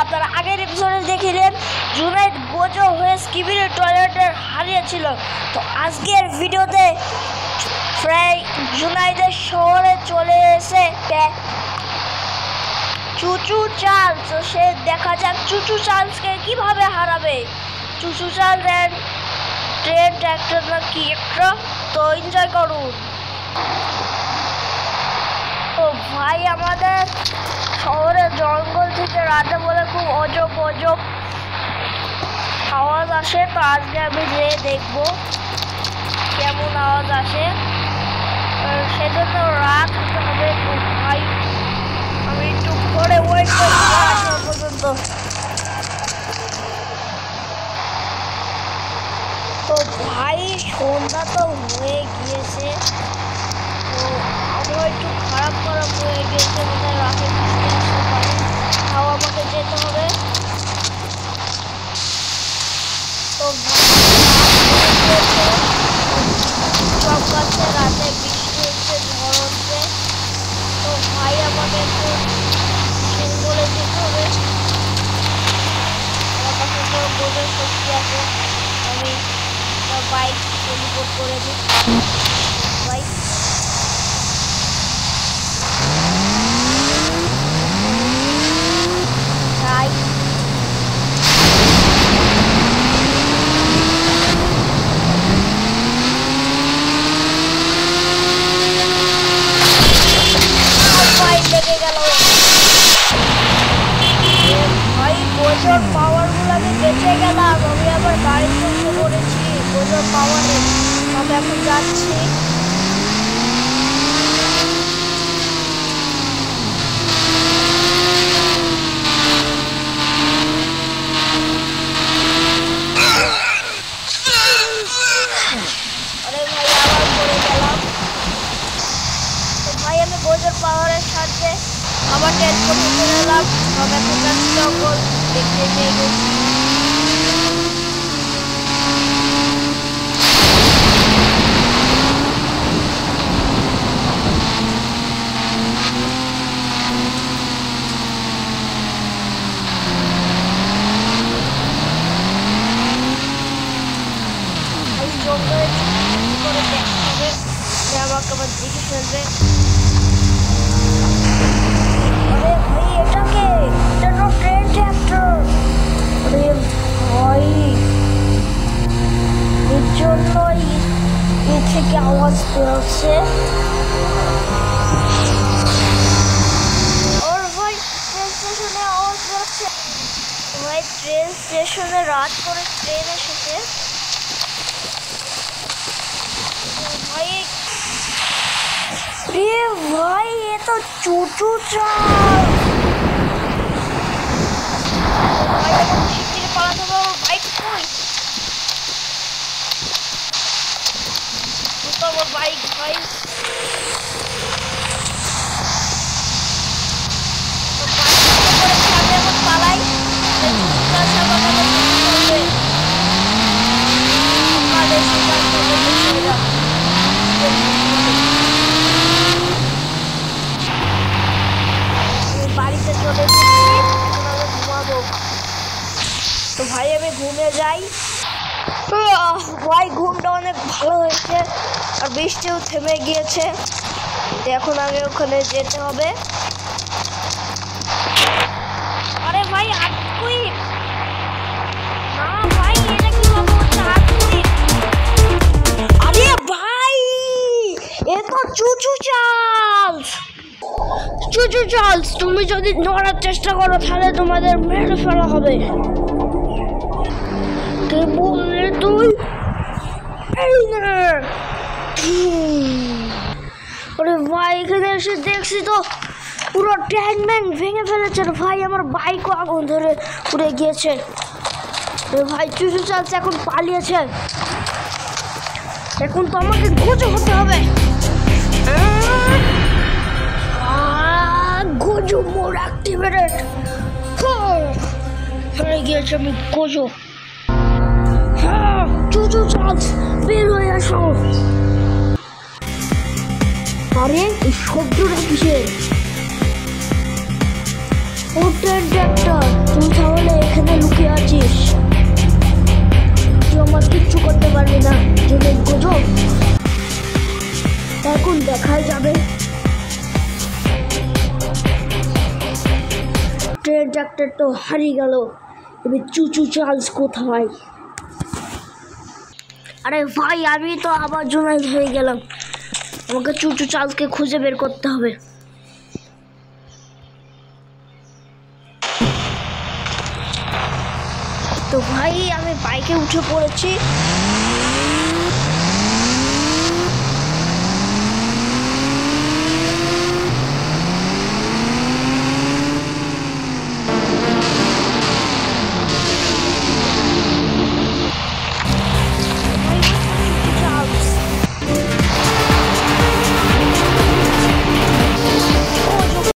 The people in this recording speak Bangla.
আপনারা আগের এপিসোডে দেখিলেন জুনাইদ গোজো হয়ে স্কিবির টয়লেটে হারিয়েছিল। তো আজকের ভিডিওতে জুনাইদের শহরে চলে এসে চুচু চার্লস। তো সে দেখা যাক চুচু চার্লসকে কিভাবে হারাবে। চুচু চার্লস ট্রেন ট্র্যাক্টর না কি একটা, তো এনজয় করুন। তো ভাই আমাদের শহরের জঙ্গল থেকে রাতে বলে খুব অজব আওয়াজ আসে। তো আজকে আমি যেয়ে দেখবো কেমন আওয়াজ আসে, সেজন্য রাত হতে হবে। তো ভাই আমি একটু পরে ওয়েট করবো আসা পর্যন্ত। তো ভাই সন্ধ্যা তো হয়ে গিয়েছে, তো আমার একটু খারাপ হয়ে গিয়েছে, মানে রাতে বৃষ্টি আসতে পারে, তাও আমাকে যেতে হবে। তো সব গাছে রাতে বৃষ্টি হচ্ছে, ঝড় হচ্ছে। তো ভাই আমাকে একটু জঙ্গলে যেতে হবে। আমার কাছে তো বোঝার শক্তি আছে, আমি বাইক টেলিপোর্ট করে দিই। বাইক যাই, বাইক লেগে গেল। ভাই গোজোর পাওয়ারগুলো আমি বেঁচে গেলাম, আমি আবার গাড়ি চলতে করেছি গোজোর পাওয়ারে। আমি এখন যাচ্ছি। আরে ভাই আবার পড়ে গেলাম। তো ভাই আমি গোজোর পাওয়ারের সাথে আবার টেলিপোর্ট করে এলাম। আমি এখন যাচ্ছি জঙ্গল দেখতে পেয়ে গেছি। জঙ্গলে করে দেখতে হবে যে আমাকে আবার দেখে ফেলবে। আরে ভাই এটাকে, এটা তো ট্রেন ট্র্যাক্টর। আরে ভাই এর জন্যই এর থেকে আওয়াজ বেরোচ্ছে। ওর ভাই ট্রেন স্টেশনে আওয়াজ বেরোচ্ছে। ভাই ট্রেন স্টেশনে রাত করে ট্রেন এসেছে। ভাই ভাই এ তো চুচু চার্লস। ভাই এখন শিগগিরই পালাতে হবে। বাইক কই? আমার বাইক ভাই। আমি এখন পালাই। বাড়িতে চলে এসেছি, ঘুমাবো। তো ভাই আমি ঘুমে যাই। ভাই ঘুমটা অনেক ভালো হয়েছে, আর বৃষ্টিও থেমে গিয়েছে। এখন আগে ওখানে যেতে হবে। আরে ভাই হাত কুই না ভাই, এটা কিভাবে হচ্ছে হাত কুই? আরে ভাই এ তো চুচু চার্লস। চুচু চার্লস, তুমি যদি নড়ার চেষ্টা করো তাহলে তোমাদের মেরে ফেলা হবে। কে বললে তুই? এই না। আরে ভাই এখানে এসে দেখছি তো পুরো ট্যাঙ্ক ম্যাঙ্ক ভেঙে ফেলেছে। ভাই আমার বাইকও আগুন ধরে উড়ে গিয়েছে। ভাই চুচু চার্লস এখন পালিয়েছে। এখন তো আমাকে গোজো হতে হবে। গোজো মোড অ্যাক্টিভেটেড হয়ে গিয়েছে। আমি গোজো। চুচু চার্লস বের হয়ে আসো। আরে এই শব্দটা কিসের? ও ট্রেন ট্রাক্টর, তুই তাহলে এখানে লুকিয়ে আছিস? তুই আমার কিচ্ছু করতে পারবি না, যদি গুজব এখন দেখাই যাবে। ট্রেন ট্রাক্টর তো হারিয়ে গেল, এবার চুচু চার্লস কোথায়? আরে ভাই, আমি তো আবার জোনাল হয়ে গেলাম, আমাকে চুচু চার্লসকে খুঁজে বের করতে হবে। তো ভাই, আমি বাইকে উঠে পড়েছি।